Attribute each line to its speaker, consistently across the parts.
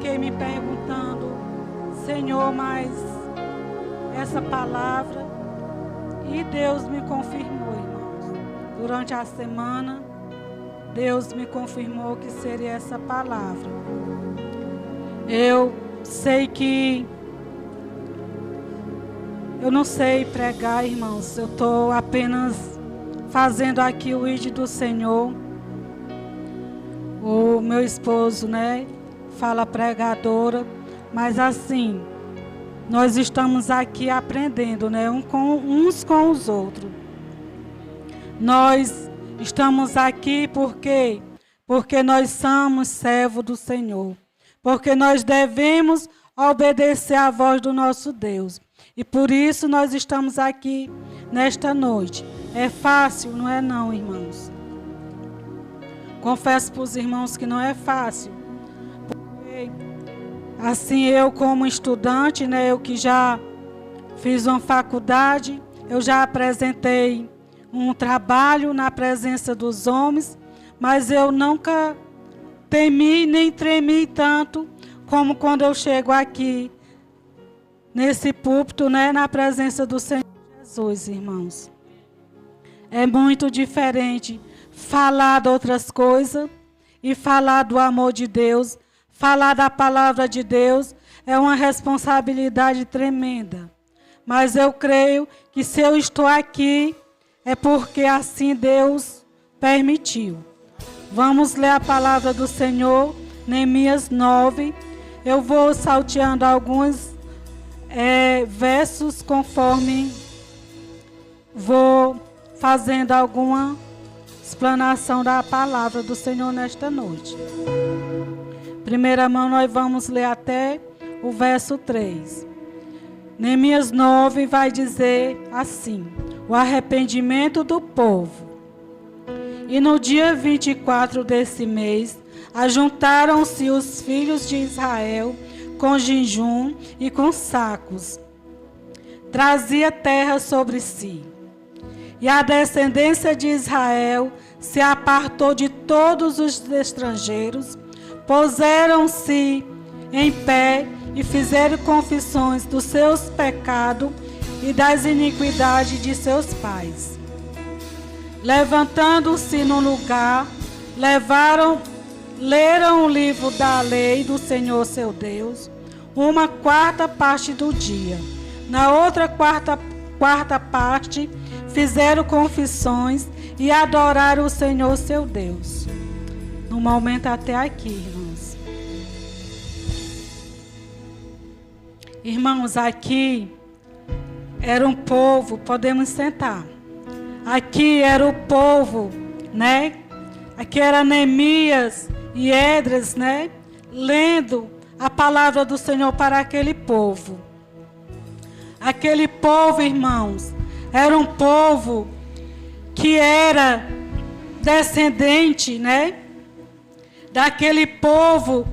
Speaker 1: fiquei me perguntando, Senhor, mas essa palavra, e Deus me confirmou, irmãos. Durante a semana, Deus me confirmou que seria essa palavra. Eu sei que eu não sei pregar, irmãos. Eu estou apenas fazendo aqui o ID do Senhor. O meu esposo, né, fala pregadora, mas assim, nós estamos aqui aprendendo, né, uns com os outros. Nós estamos aqui porque nós somos servos do Senhor, porque nós devemos obedecer à voz do nosso Deus. E por isso nós estamos aqui nesta noite. É fácil? Não é não, irmãos. Confesso para os irmãos que não é fácil. Porque, assim, eu como estudante, né, eu que já fiz uma faculdade, eu já apresentei um trabalho na presença dos homens, mas eu nunca temi nem tremi tanto como quando eu chego aqui, nesse púlpito, né, na presença do Senhor Jesus, irmãos. É muito diferente falar de outras coisas e falar do amor de Deus, falar da palavra de Deus, é uma responsabilidade tremenda. Mas eu creio que se eu estou aqui, é porque assim Deus permitiu. Vamos ler a palavra do Senhor, Neemias 9. Eu vou salteando alguns versos conforme vou fazendo alguma explanação da palavra do Senhor nesta noite. Primeira mão, nós vamos ler até o verso 3. Neemias 9 vai dizer assim: o arrependimento do povo. E no dia 24 desse mês, ajuntaram-se os filhos de Israel com jejum e com sacos. Trazia terra sobre si. E a descendência de Israel se apartou de todos os estrangeiros, puseram-se em pé e fizeram confissões dos seus pecados e das iniquidades de seus pais. Levantando-se no lugar, leram o livro da lei do Senhor seu Deus, uma quarta parte do dia. Na outra quarta parte, fizeram confissões e adoraram o Senhor seu Deus. No momento até aqui, irmãos. Irmãos, aqui era um povo, podemos sentar. Aqui era o povo, né? Aqui era Neemias e Esdras, né? Lendo a palavra do Senhor para aquele povo. Aquele povo, irmãos, era um povo que era descendente, né? Daquele povo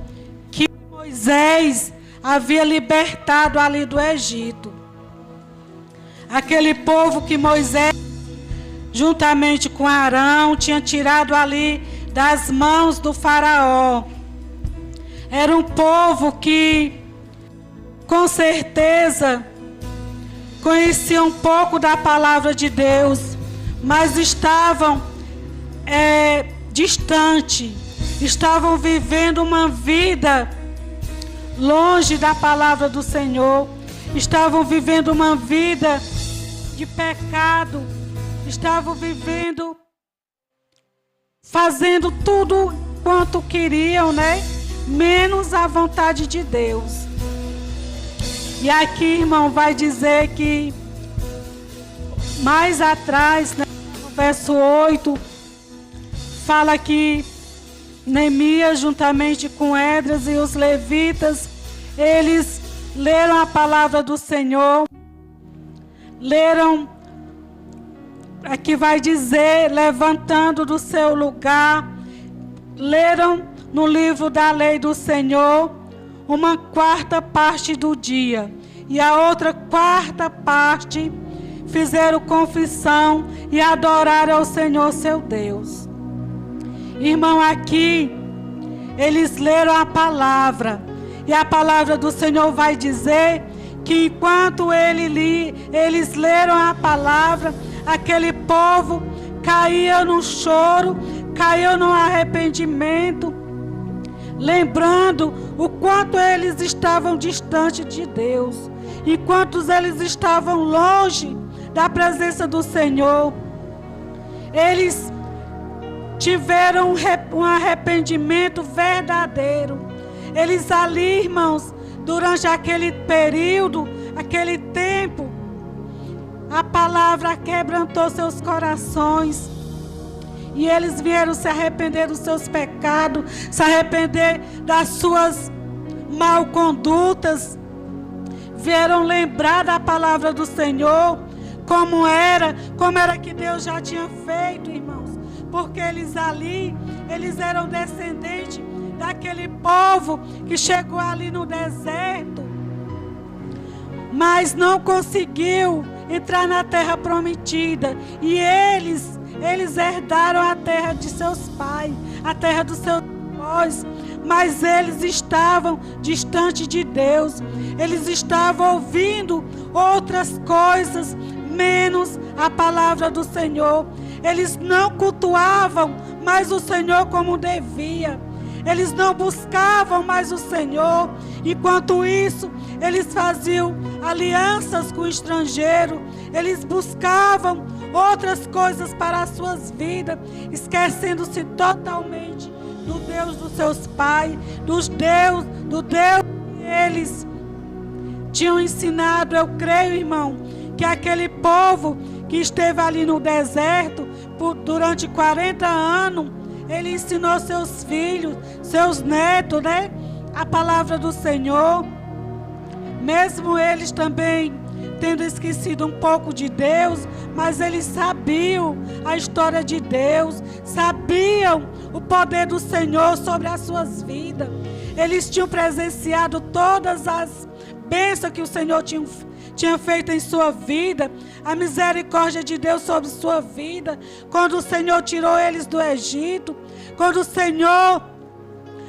Speaker 1: que Moisés havia libertado ali do Egito. Aquele povo que Moisés, juntamente com Arão, tinha tirado ali das mãos do faraó. Era um povo que, com certeza, conhecia um pouco da palavra de Deus, mas estavam distantes, estavam vivendo uma vida longe da palavra do Senhor, estavam vivendo uma vida de pecado, estavam vivendo, fazendo tudo quanto queriam, né? Menos a vontade de Deus. E aqui, irmão, vai dizer que mais atrás, né, no verso 8, fala que Neemias, juntamente com Esdras e os levitas, eles leram a palavra do Senhor, leram, aqui vai dizer, levantando do seu lugar, leram no livro da lei do Senhor uma quarta parte do dia, e a outra quarta parte fizeram confissão e adoraram ao Senhor seu Deus. Irmão, aqui eles leram a palavra E a palavra do Senhor vai dizer que enquanto eles leram a palavra, aquele povo caía no choro, caiu no arrependimento, lembrando o quanto eles estavam distantes de Deus, enquanto eles estavam longe da presença do Senhor. Eles tiveram um arrependimento verdadeiro. Eles ali, irmãos, durante aquele período, aquele tempo, a palavra quebrantou seus corações. E eles vieram se arrepender dos seus pecados, se arrepender das suas mal condutas. Vieram lembrar da palavra do Senhor, como era que Deus já tinha feito, irmãos. Porque eles eram descendentes daquele povo que chegou ali no deserto, mas não conseguiu entrar na terra prometida. E eles herdaram a terra de seus pais, a terra dos seus avós, mas eles estavam distantes de Deus. Eles estavam ouvindo outras coisas, menos a palavra do Senhor. Eles não cultuavam mais o Senhor como devia. Eles não buscavam mais o Senhor. Enquanto isso, eles faziam alianças com o estrangeiro. Eles buscavam outras coisas para as suas vidas, esquecendo-se totalmente do Deus dos seus pais, do Deus que eles tinham ensinado. Eu creio, irmão, que aquele povo que esteve ali no deserto durante 40 anos, ele ensinou seus filhos, seus netos, né? A palavra do Senhor. Mesmo eles também tendo esquecido um pouco de Deus, mas eles sabiam a história de Deus, sabiam o poder do Senhor sobre as suas vidas. Eles tinham presenciado todas as bênçãos que o Senhor tinha feito em sua vida, a misericórdia de Deus sobre sua vida, quando o Senhor tirou eles do Egito, quando o Senhor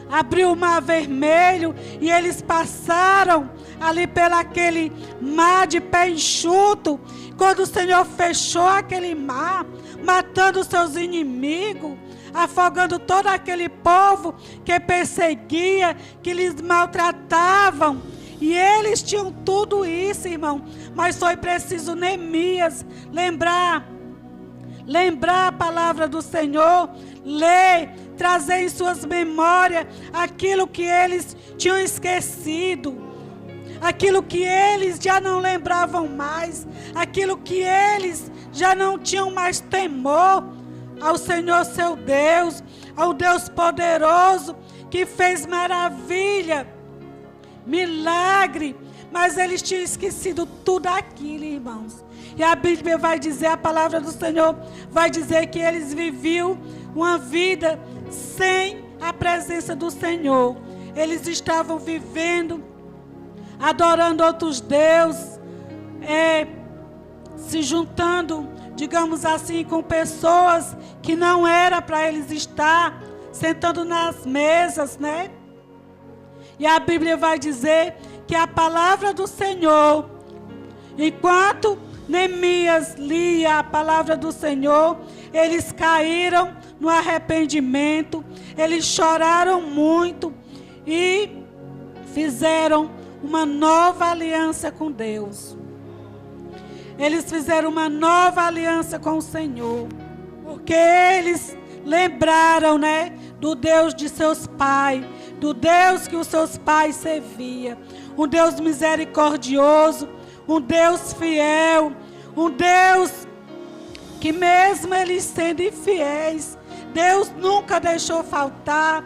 Speaker 1: abriu o mar vermelho e eles passaram ali pelaquele mar de pé enxuto, quando o Senhor fechou aquele mar, matando os seus inimigos, afogando todo aquele povo que perseguia, que lhes maltratavam. E eles tinham tudo isso, irmão, mas foi preciso Neemias lembrar a palavra do Senhor, ler, trazer em suas memórias aquilo que eles tinham esquecido, aquilo que eles já não lembravam mais, aquilo que eles já não tinham mais temor ao Senhor seu Deus, ao Deus poderoso que fez maravilha, milagre, mas eles tinham esquecido tudo aquilo, irmãos. E a Bíblia vai dizer, a palavra do Senhor vai dizer que eles viviam uma vida sem a presença do Senhor. Eles estavam vivendo, adorando outros deuses, se juntando, digamos assim, com pessoas que não era para eles estar, sentando nas mesas, né? E a Bíblia vai dizer que a palavra do Senhor, enquanto Neemias lia a palavra do Senhor, eles caíram no arrependimento, eles choraram muito e fizeram uma nova aliança com Deus. Eles fizeram uma nova aliança com o Senhor, porque eles lembraram, né, do Deus de seus pais, do Deus que os seus pais serviam, um Deus misericordioso, um Deus fiel, um Deus que mesmo eles sendo infiéis, Deus nunca deixou faltar.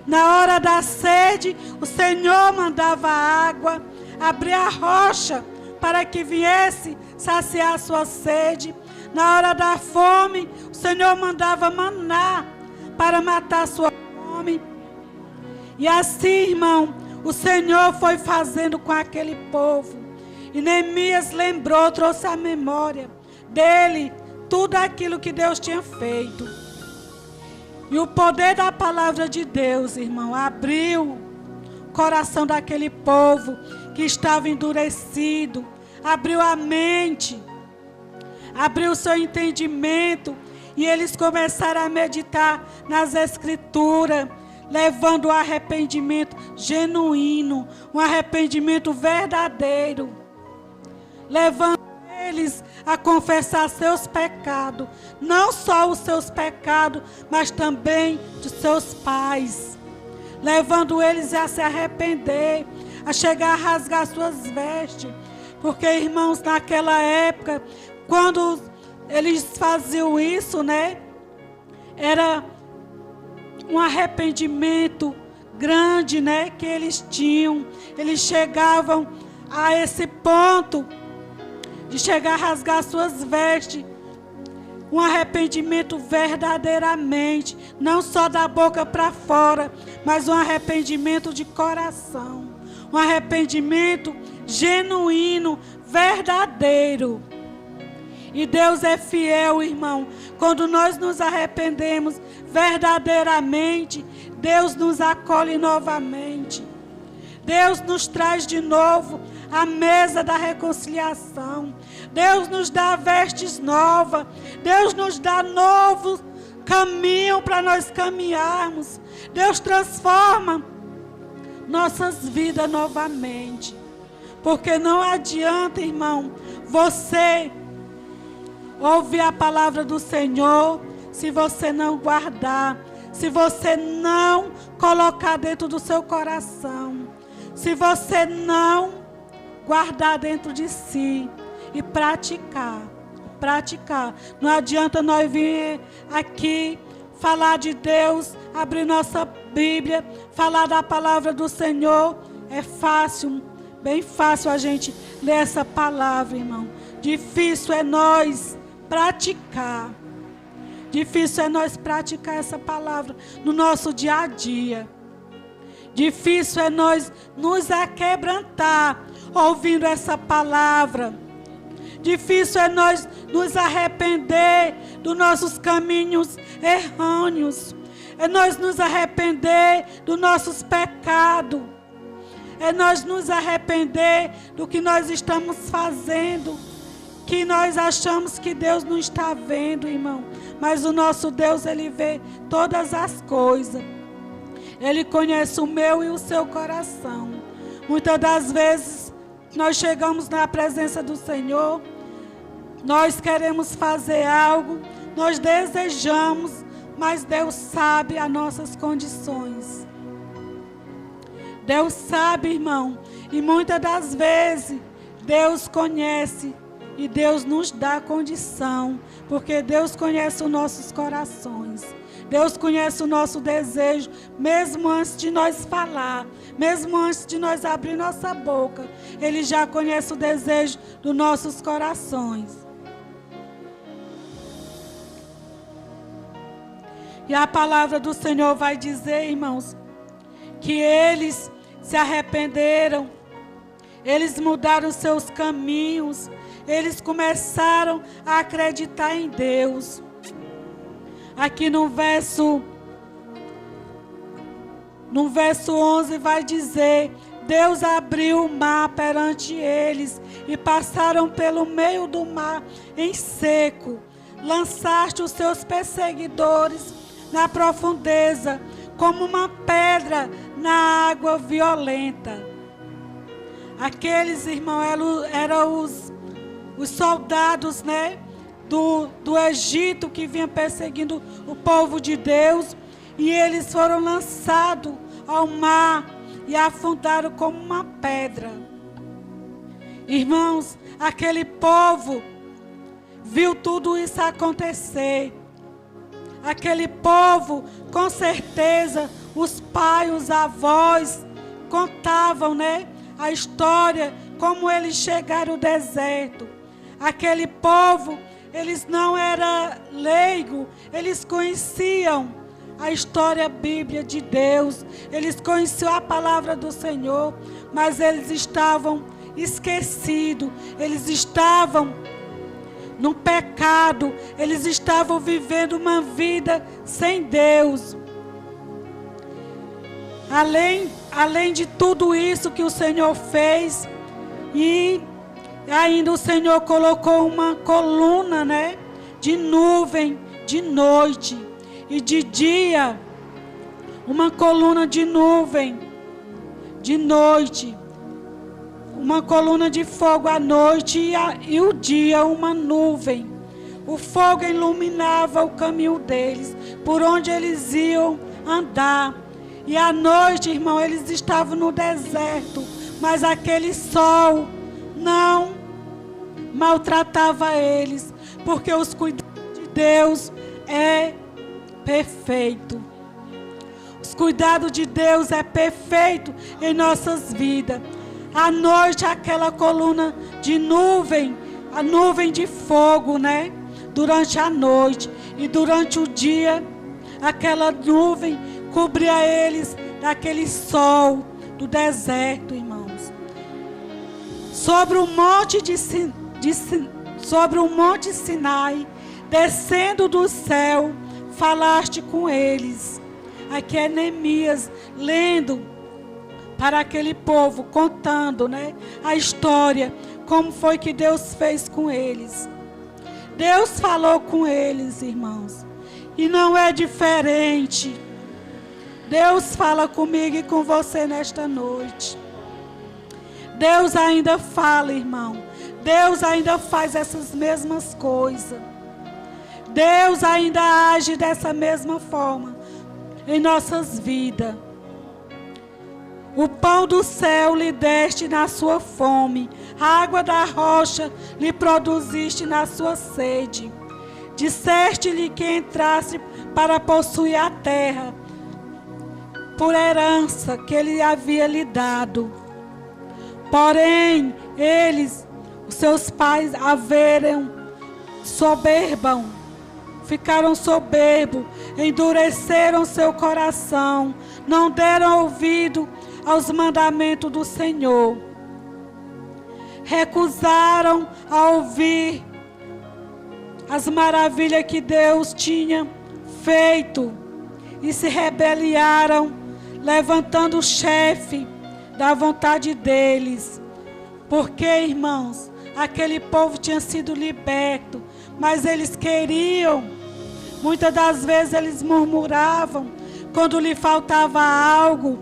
Speaker 1: Na hora da sede, o Senhor mandava água, abria a rocha para que viesse saciar a sua sede. Na hora da fome, o Senhor mandava maná para matar a sua fome. E assim, irmão, o Senhor foi fazendo com aquele povo. E Neemias lembrou, trouxe a memória dele, tudo aquilo que Deus tinha feito. E o poder da palavra de Deus, irmão, abriu coração daquele povo que estava endurecido, abriu a mente, abriu o seu entendimento, e eles começaram a meditar nas Escrituras, levando o arrependimento genuíno, um arrependimento verdadeiro, levando eles a confessar seus pecados, não só os seus pecados, mas também dos seus pais, levando eles a se arrepender, a chegar a rasgar suas vestes, porque, irmãos, naquela época, quando eles faziam isso, né, era um arrependimento grande, né, que eles tinham. Eles chegavam a esse ponto de chegar a rasgar suas vestes. Um arrependimento verdadeiramente, não só da boca para fora, mas um arrependimento de coração. Um arrependimento genuíno, verdadeiro. E Deus é fiel, irmão. Quando nós nos arrependemos verdadeiramente, Deus nos acolhe novamente. Deus nos traz de novo à mesa da reconciliação. Deus nos dá vestes novas. Deus nos dá novo caminho para nós caminharmos. Deus transforma nossas vidas novamente. Porque não adianta, irmão, você ouvir a palavra do Senhor se você não guardar, se você não colocar dentro do seu coração, se você não guardar dentro de si e praticar. Não adianta nós vir aqui falar de Deus, abrir nossa Bíblia, falar da palavra do Senhor. É fácil, bem fácil a gente ler essa palavra, irmão. Difícil é nós praticar. Difícil é nós praticar essa palavra no nosso dia a dia. Difícil é nós nos aquebrantar ouvindo essa palavra. Difícil é nós nos arrepender dos nossos caminhos errôneos. É nós nos arrepender dos nossos pecados. É nós nos arrepender do que nós estamos fazendo, que nós achamos que Deus não está vendo, irmão. Mas o nosso Deus, Ele vê todas as coisas. Ele conhece o meu e o seu coração. Muitas das vezes, nós chegamos na presença do Senhor, nós queremos fazer algo, nós desejamos, mas Deus sabe as nossas condições. Deus sabe, irmão, e muitas das vezes, Deus conhece e Deus nos dá condição, porque Deus conhece os nossos corações. Deus conhece o nosso desejo, mesmo antes de nós falar, mesmo antes de nós abrir nossa boca. Ele já conhece o desejo dos nossos corações. E a palavra do Senhor vai dizer, irmãos, que eles se arrependeram, eles mudaram os seus caminhos, eles começaram a acreditar em Deus. Aqui no verso 11 vai dizer: Deus abriu o mar perante eles e passaram pelo meio do mar em seco. Lançaste os seus perseguidores na profundeza, como uma pedra na água violenta. Aqueles, irmãos, eram os soldados, né, do Egito, que vinham perseguindo o povo de Deus, e eles foram lançados ao mar e afundaram como uma pedra. Irmãos, aquele povo viu tudo isso acontecer. Aquele povo, com certeza, os pais, os avós contavam, né, a história, como eles chegaram ao deserto. Aquele povo, eles não eram leigos, eles conheciam a história bíblica de Deus, eles conheciam a palavra do Senhor, mas eles estavam esquecidos, eles estavam no pecado, eles estavam vivendo uma vida sem Deus. Além além de tudo isso que o Senhor fez, e ainda o Senhor colocou uma coluna, né, de nuvem de noite, e de dia uma coluna de nuvem de noite, uma coluna de fogo à noite, e o dia uma nuvem. O fogo iluminava o caminho deles, por onde eles iam andar. E à noite, irmão, eles estavam no deserto, mas aquele sol não maltratava eles, porque os cuidados de Deus é perfeito. Os cuidados de Deus é perfeito em nossas vidas. À noite, aquela coluna de nuvem, a nuvem de fogo, né? Durante a noite, e durante o dia, aquela nuvem cobria eles daquele sol do deserto, irmãos. Sobre o monte sobre o monte Sinai, descendo do céu, falaste com eles. Aqui é Neemias lendo para aquele povo, contando, né, a história, como foi que Deus fez com eles. Deus falou com eles, irmãos, e não é diferente. Deus fala comigo e com você nesta noite. Deus ainda fala, irmão. Deus ainda faz essas mesmas coisas. Deus ainda age dessa mesma forma em nossas vidas. O pão do céu lhe deste na sua fome, a água da rocha lhe produziste na sua sede. Disseste-lhe que entrasse para possuir a terra, por herança que ele havia lhe dado. Porém, eles, os seus pais, ficaram soberbos, endureceram seu coração, não deram ouvido aos mandamentos do Senhor. Recusaram a ouvir as maravilhas que Deus tinha feito e se rebelaram, levantando o chefe da vontade deles. Porque, irmãos, aquele povo tinha sido liberto, mas eles queriam, muitas das vezes eles murmuravam quando lhe faltava algo.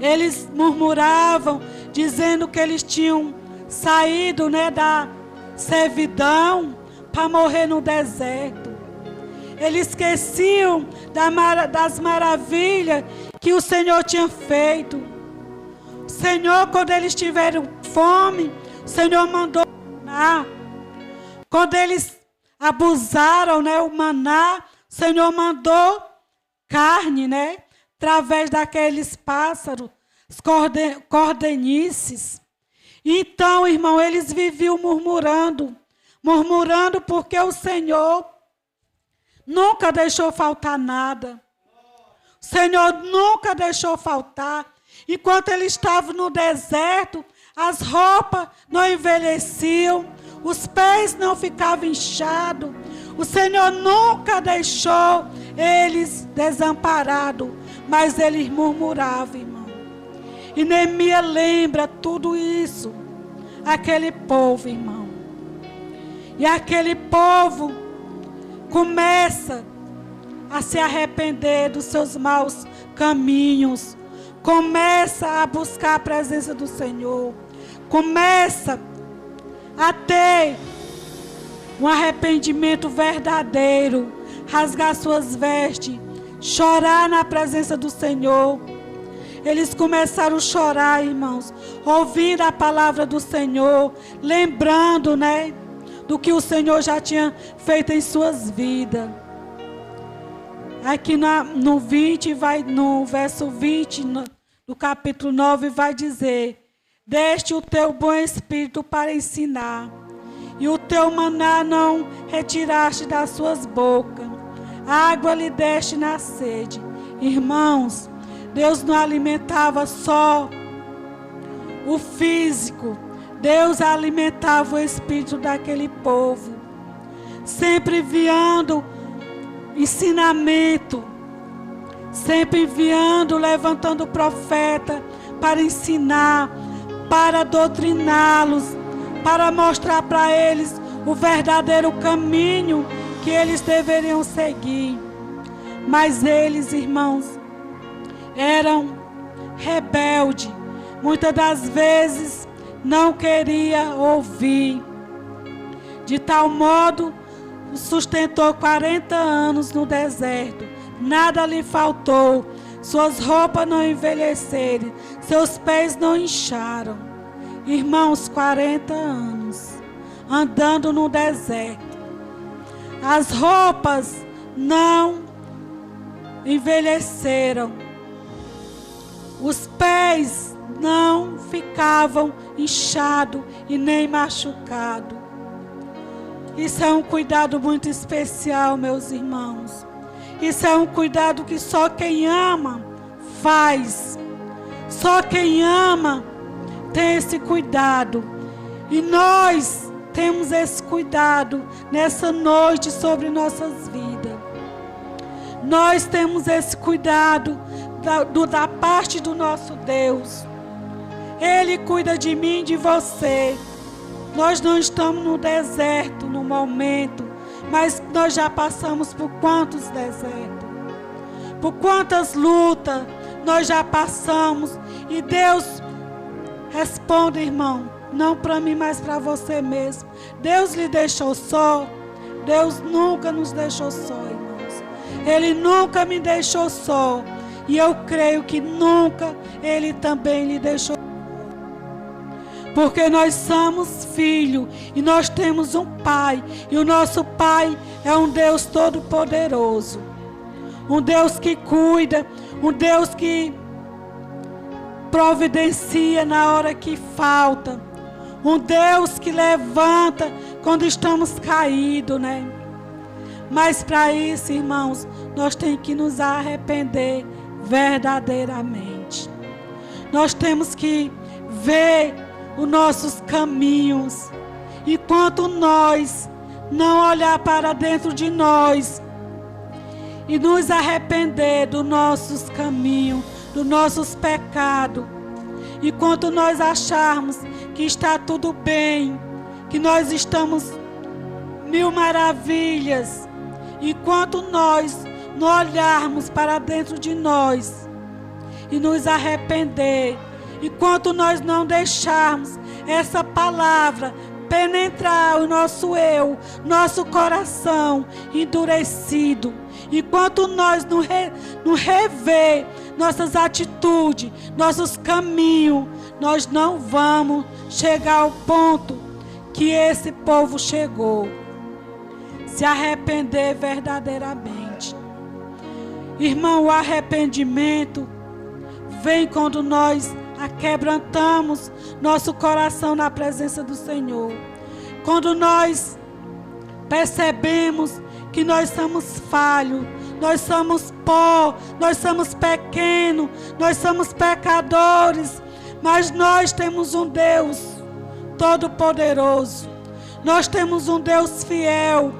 Speaker 1: Eles murmuravam, dizendo que eles tinham saído, né, da servidão para morrer no deserto. Eles esqueciam das maravilhas que o Senhor tinha feito. O Senhor, quando eles tiveram fome, o Senhor mandou maná. Quando eles abusaram, né, o maná, o Senhor mandou carne, né, através daqueles pássaros, cordenices. Então, irmão, eles viviam murmurando porque o Senhor nunca deixou faltar nada. O Senhor nunca deixou faltar. Enquanto eles estavam no deserto, as roupas não envelheciam, os pés não ficavam inchados. O Senhor nunca deixou eles desamparados, mas eles murmuravam, irmão. E Neemias lembra tudo isso, aquele povo, irmão. E aquele povo começa a se arrepender dos seus maus caminhos, começa a buscar a presença do Senhor, começa a ter um arrependimento verdadeiro, rasgar suas vestes, chorar na presença do Senhor. Eles começaram a chorar, irmãos, ouvindo a palavra do Senhor, lembrando, né, do que o Senhor já tinha feito em suas vidas. Aqui no verso 20 do capítulo 9 vai dizer: deste o teu bom espírito para ensinar, e o teu maná não retiraste das suas bocas, água lhe deste na sede. Irmãos, Deus não alimentava só o físico, Deus alimentava o espírito daquele povo, sempre enviando ensinamento, sempre enviando, levantando profeta para ensinar, para doutriná-los, para mostrar para eles o verdadeiro caminho que eles deveriam seguir. Mas eles, irmãos, eram rebeldes. Muitas das vezes não queria ouvir. De tal modo, sustentou 40 anos no deserto. Nada lhe faltou. Suas roupas não envelheceram. Seus pés não incharam. Irmãos, 40 anos andando no deserto. As roupas não envelheceram. Os pés não ficavam inchados e nem machucados. Isso é um cuidado muito especial, meus irmãos. Isso é um cuidado que só quem ama faz. Só quem ama tem esse cuidado. E nós temos esse cuidado nessa noite sobre nossas vidas. Nós temos esse cuidado da parte do nosso Deus. Ele cuida de mim e de você. Nós não estamos no deserto no momento, mas nós já passamos por quantos desertos? Por quantas lutas nós já passamos? E Deus responde, irmão, não para mim, mas para você mesmo. Deus lhe deixou só? Deus nunca nos deixou só, irmãos. Ele nunca me deixou só. E eu creio que nunca Ele também lhe deixou. Porque nós somos filhos e nós temos um Pai. E o nosso Pai é um Deus todo-poderoso. Um Deus que cuida, um Deus que providencia na hora que falta. Um Deus que levanta quando estamos caídos, né? Mas para isso, irmãos, nós temos que nos arrepender verdadeiramente. Nós temos que ver os nossos caminhos. Enquanto nós não olhar para dentro de nós e nos arrepender dos nossos caminhos, dos nossos pecados, enquanto nós acharmos que está tudo bem, que nós estamos mil maravilhas, enquanto nós não olharmos para dentro de nós e nos arrepender, enquanto nós não deixarmos essa palavra penetrar o nosso eu, nosso coração endurecido, enquanto nós não rever nossas atitudes, nossos caminhos, nós não vamos chegar ao ponto que esse povo chegou. Se arrepender verdadeiramente. Irmão, o arrependimento vem quando nós aquebrantamos nosso coração na presença do Senhor. Quando nós percebemos que nós somos falhos, nós somos pó, nós somos pequenos, nós somos pecadores, mas nós temos um Deus todo-poderoso. Nós temos um Deus fiel,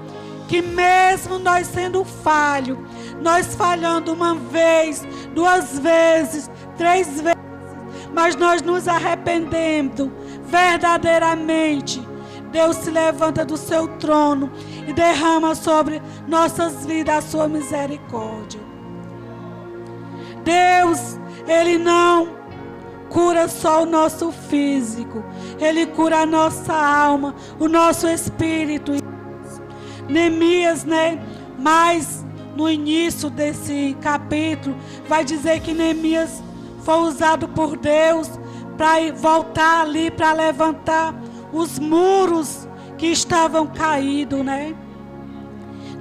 Speaker 1: que mesmo nós sendo falhos, nós falhando uma vez, duas vezes, três vezes, mas nós nos arrependendo verdadeiramente, Deus se levanta do seu trono e derrama sobre nossas vidas a sua misericórdia. Deus, Ele não cura só o nosso físico, Ele cura a nossa alma, o nosso espírito. Neemias, né? Mas no início desse capítulo, vai dizer que Neemias foi usado por Deus para voltar ali, para levantar os muros que estavam caídos, né?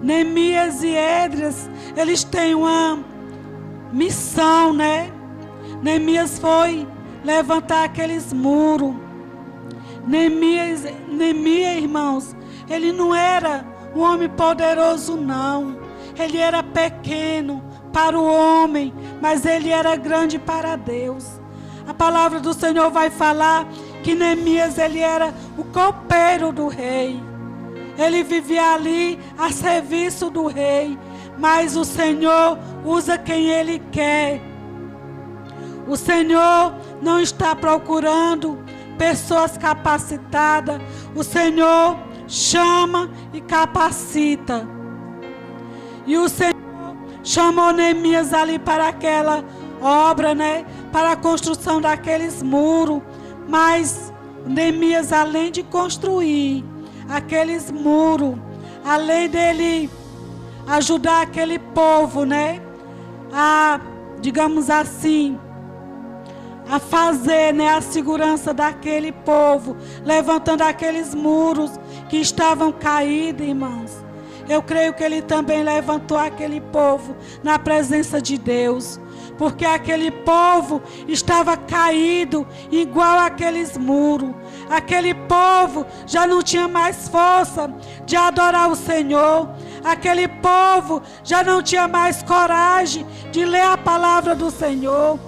Speaker 1: Neemias e Esdras, eles têm uma missão, né? Neemias foi levantar aqueles muros. Neemias, irmãos, ele não era um homem poderoso, não. Ele era pequeno para o homem, mas ele era grande para Deus. A palavra do Senhor vai falar que Neemias, ele era o copeiro do rei. Ele vivia ali a serviço do rei, mas o Senhor usa quem Ele quer. O Senhor não está procurando pessoas capacitadas. O Senhor chama e capacita. E o Senhor chamou Neemias ali para aquela obra, né? Para a construção daqueles muros. Mas Neemias, além de construir aqueles muros, além dele ajudar aquele povo, né? A, digamos assim, a fazer, né, a segurança daquele povo, levantando aqueles muros que estavam caídos, irmãos. Eu creio que ele também levantou aquele povo na presença de Deus, porque aquele povo estava caído igual aqueles muros. Aquele povo já não tinha mais força de adorar o Senhor. Aquele povo já não tinha mais coragem de ler a palavra do Senhor.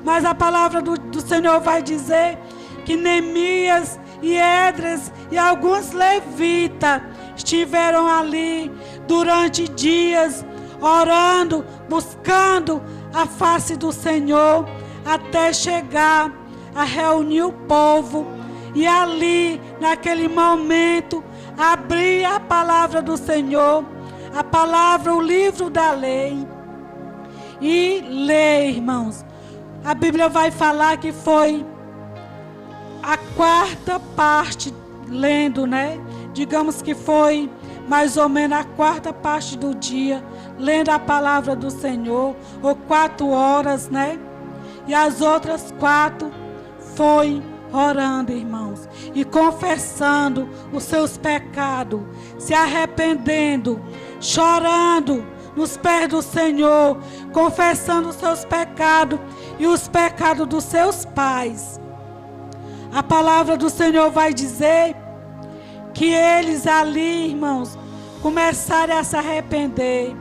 Speaker 1: Mas a palavra do Senhor vai dizer que Neemias e Esdras e alguns levitas estiveram ali durante dias, orando, buscando a face do Senhor, até chegar a reunir o povo. E ali, naquele momento, abrir a palavra do Senhor, a palavra, o livro da lei, e ler, irmãos. A Bíblia vai falar que foi a quarta parte lendo, né? Digamos que foi mais ou menos a quarta parte do dia lendo a palavra do Senhor, ou 4 horas, né? E as outras 4 foi orando, irmãos, e confessando os seus pecados, se arrependendo, chorando nos pés do Senhor, confessando os seus pecados e os pecados dos seus pais. A palavra do Senhor vai dizer que eles ali, irmãos, começaram a se arrepender.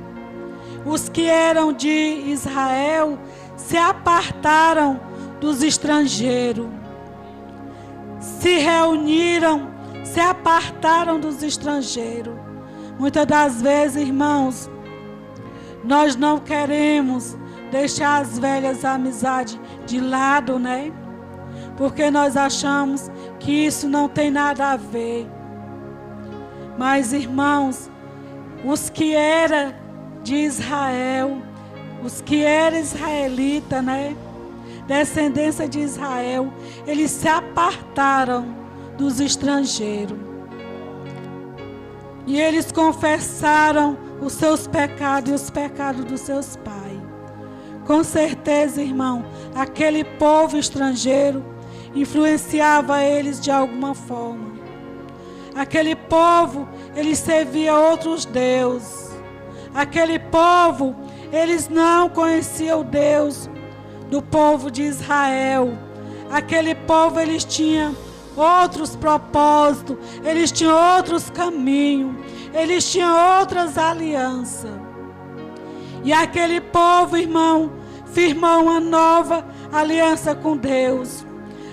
Speaker 1: Os que eram de Israel se apartaram dos estrangeiros, se reuniram, se apartaram dos estrangeiros. Muitas das vezes, irmãos, nós não queremos deixar as velhas amizades de lado, né? Porque nós achamos que isso não tem nada a ver. Mas, irmãos, os que eram de Israel, os que eram israelitas, né? Descendência de Israel, eles se apartaram dos estrangeiros. E eles confessaram os seus pecados e os pecados dos seus pais. Com certeza, irmão, aquele povo estrangeiro influenciava eles de alguma forma. Aquele povo, eles serviam outros deuses. Aquele povo, eles não conheciam o Deus do povo de Israel. Aquele povo, eles tinham outros propósitos, eles tinham outros caminhos, eles tinham outras alianças. E aquele povo, irmão, firmou uma nova aliança com Deus.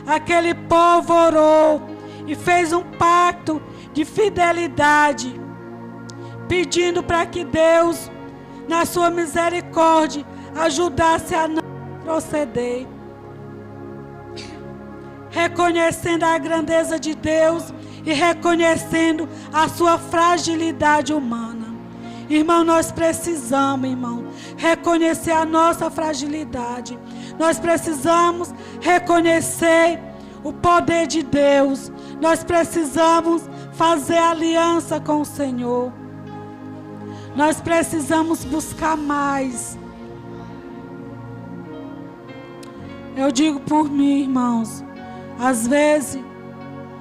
Speaker 1: Aquele povo orou e fez um pacto de fidelidade, pedindo para que Deus, na sua misericórdia, ajudasse a não proceder, reconhecendo a grandeza de Deus e reconhecendo a sua fragilidade humana. Irmão, nós precisamos, irmão, reconhecer a nossa fragilidade. Nós precisamos reconhecer o poder de Deus. Nós precisamos fazer aliança com o Senhor. Nós precisamos buscar mais. Eu digo por mim, irmãos, às vezes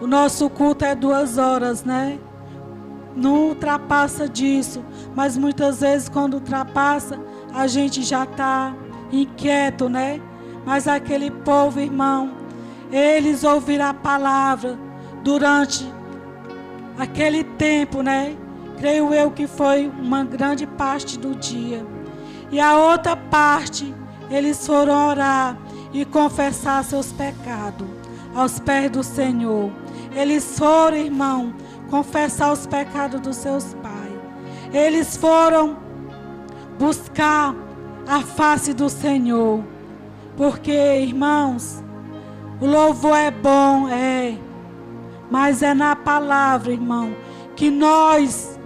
Speaker 1: o nosso culto é 2 horas, né? Não ultrapassa disso, mas muitas vezes quando ultrapassa, a gente já está inquieto, né? Mas aquele povo, irmão, eles ouviram a palavra durante aquele tempo, né? Creio eu que foi uma grande parte do dia. E a outra parte, eles foram orar e confessar seus pecados aos pés do Senhor. Eles foram, irmão, confessar os pecados dos seus pais. Eles foram buscar a face do Senhor. Porque, irmãos, o louvor é bom, mas é na palavra, irmão, que nós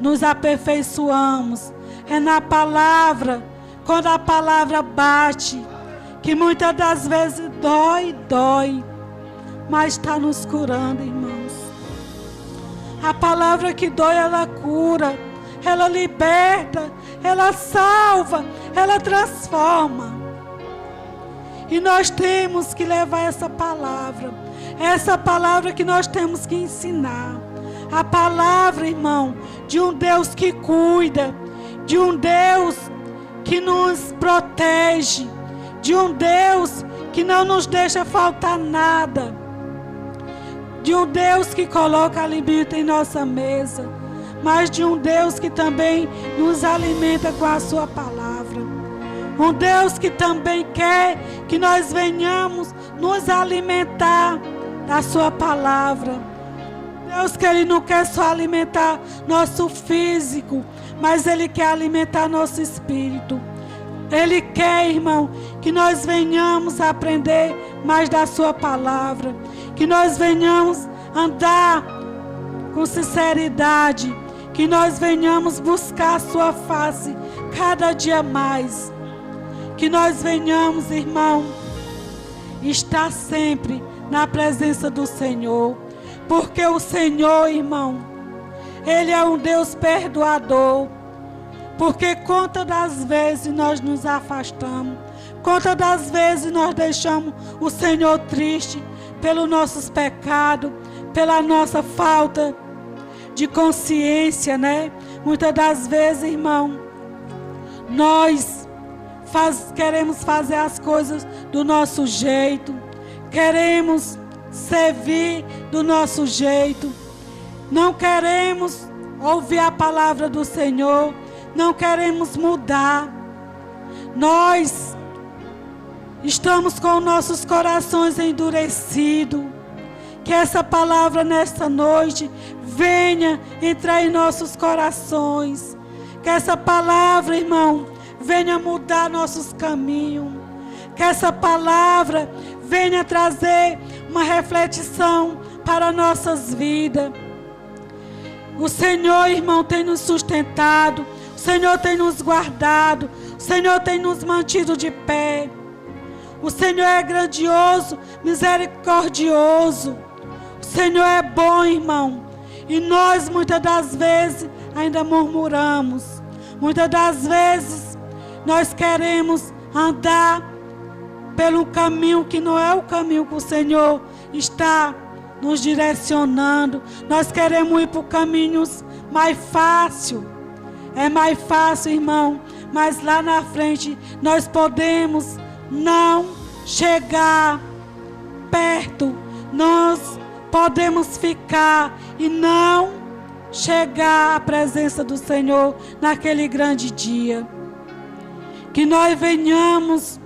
Speaker 1: nos aperfeiçoamos. É na palavra, quando a palavra bate, que muitas das vezes dói, mas está nos curando, irmãos. A palavra que dói, ela cura, ela liberta, ela salva, ela transforma. E nós temos que levar essa palavra que nós temos que ensinar. A palavra, irmão, de um Deus que cuida, de um Deus que nos protege, de um Deus que não nos deixa faltar nada, de um Deus que coloca alimento em nossa mesa, mas de um Deus que também nos alimenta com a sua palavra. Um Deus que também quer que nós venhamos nos alimentar da sua palavra. Deus que Ele não quer só alimentar nosso físico, mas Ele quer alimentar nosso espírito. Ele quer, irmão, que nós venhamos aprender mais da sua palavra, que nós venhamos andar com sinceridade, que nós venhamos buscar a sua face cada dia mais, que nós venhamos, irmão, estar sempre na presença do Senhor, porque o Senhor, irmão, Ele é um Deus perdoador. Porque quantas das vezes nós nos afastamos, quantas das vezes nós deixamos o Senhor triste pelos nossos pecados, pela nossa falta de consciência, né? Muitas das vezes, irmão, nós queremos fazer as coisas do nosso jeito, queremos servir do nosso jeito, não queremos ouvir a palavra do Senhor, não queremos mudar. Nós estamos com nossos corações endurecidos. Que essa palavra nesta noite venha entrar em nossos corações. Que essa palavra, irmão, venha mudar nossos caminhos. Que essa palavra venha trazer uma reflexão para nossas vidas. O Senhor, irmão, tem nos sustentado. O Senhor tem nos guardado. O Senhor tem nos mantido de pé. O Senhor é grandioso, misericordioso. O Senhor é bom, irmão. E nós, muitas das vezes, ainda murmuramos. Muitas das vezes, nós queremos andar pelo caminho que não é o caminho que o Senhor está nos direcionando. Nós queremos ir por caminhos mais fáceis. É mais fácil, irmão, mas lá na frente nós podemos não chegar perto, nós podemos ficar e não chegar à presença do Senhor naquele grande dia. Que nós venhamos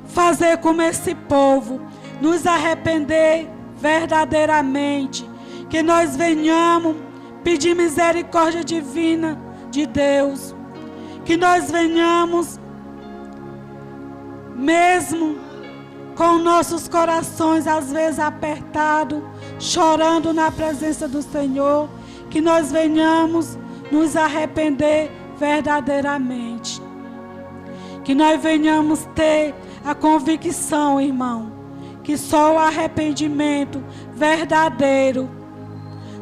Speaker 1: fazer como esse povo, nos arrepender verdadeiramente, que nós venhamos pedir misericórdia divina de Deus, que nós venhamos, mesmo com nossos corações às vezes apertados, chorando na presença do Senhor, que nós venhamos nos arrepender verdadeiramente, que nós venhamos ter a convicção, irmão, que só o arrependimento verdadeiro,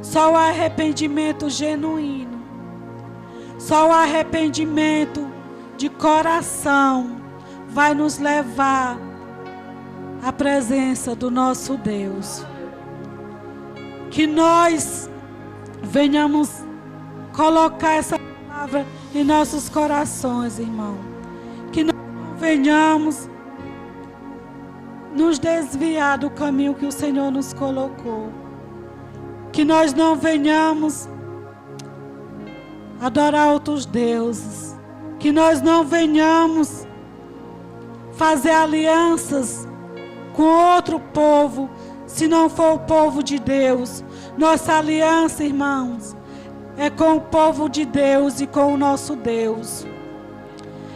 Speaker 1: só o arrependimento genuíno, só o arrependimento de coração vai nos levar à presença do nosso Deus. Que nós venhamos colocar essa palavra em nossos corações, irmão. Que nós não venhamos nos desviar do caminho que o Senhor nos colocou. Que nós não venhamos adorar outros deuses. Que nós não venhamos fazer alianças com outro povo, se não for o povo de Deus. Nossa aliança, irmãos, é com o povo de Deus e com o nosso Deus.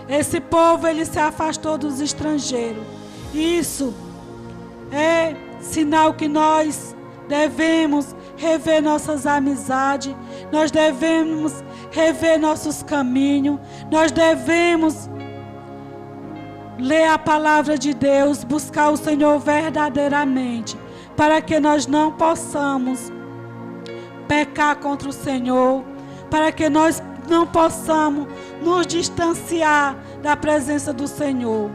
Speaker 1: Esse povo, ele se afastou dos estrangeiros. Isso é sinal que nós devemos rever nossas amizades, nós devemos rever nossos caminhos, nós devemos ler a palavra de Deus, buscar o Senhor verdadeiramente, para que nós não possamos pecar contra o Senhor, para que nós não possamos nos distanciar da presença do Senhor.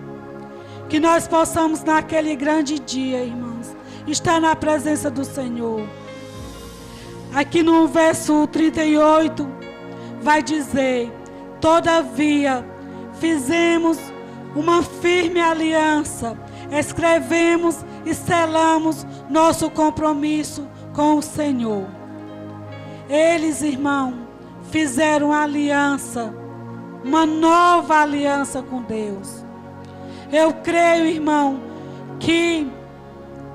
Speaker 1: Que nós possamos naquele grande dia, irmãos, estar na presença do Senhor. Aqui no verso 38 vai dizer: todavia fizemos uma firme aliança, escrevemos e selamos nosso compromisso com o Senhor. Eles, irmão, fizeram aliança, uma nova aliança com Deus. Eu creio, irmão, que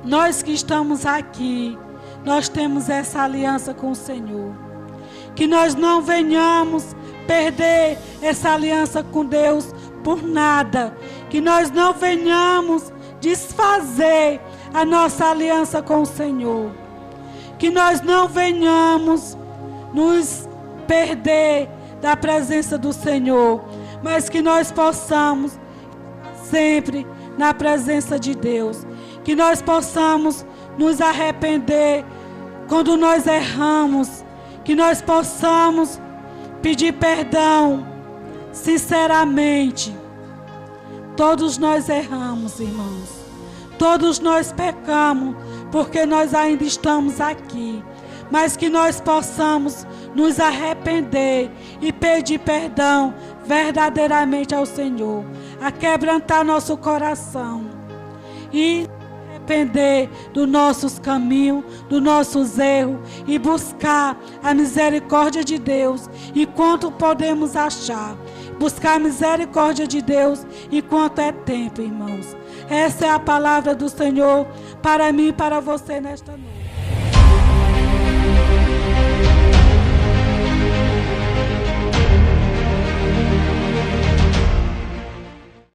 Speaker 1: nós que estamos aqui, nós temos essa aliança com o Senhor. Que nós não venhamos perder essa aliança com Deus por nada. Que nós não venhamos desfazer a nossa aliança com o Senhor. Que nós não venhamos nos perder da presença do Senhor, mas que nós possamos sempre na presença de Deus, que nós possamos nos arrepender quando nós erramos, que nós possamos pedir perdão sinceramente. Todos nós erramos, irmãos, todos nós pecamos, porque nós ainda estamos aqui, mas que nós possamos nos arrepender e pedir perdão verdadeiramente ao Senhor, a quebrantar nosso coração e arrepender dos nossos caminhos, dos nossos erros e buscar a misericórdia de Deus enquanto podemos achar. Buscar a misericórdia de Deus enquanto é tempo, irmãos. Essa é a palavra do Senhor para mim e para você nesta noite.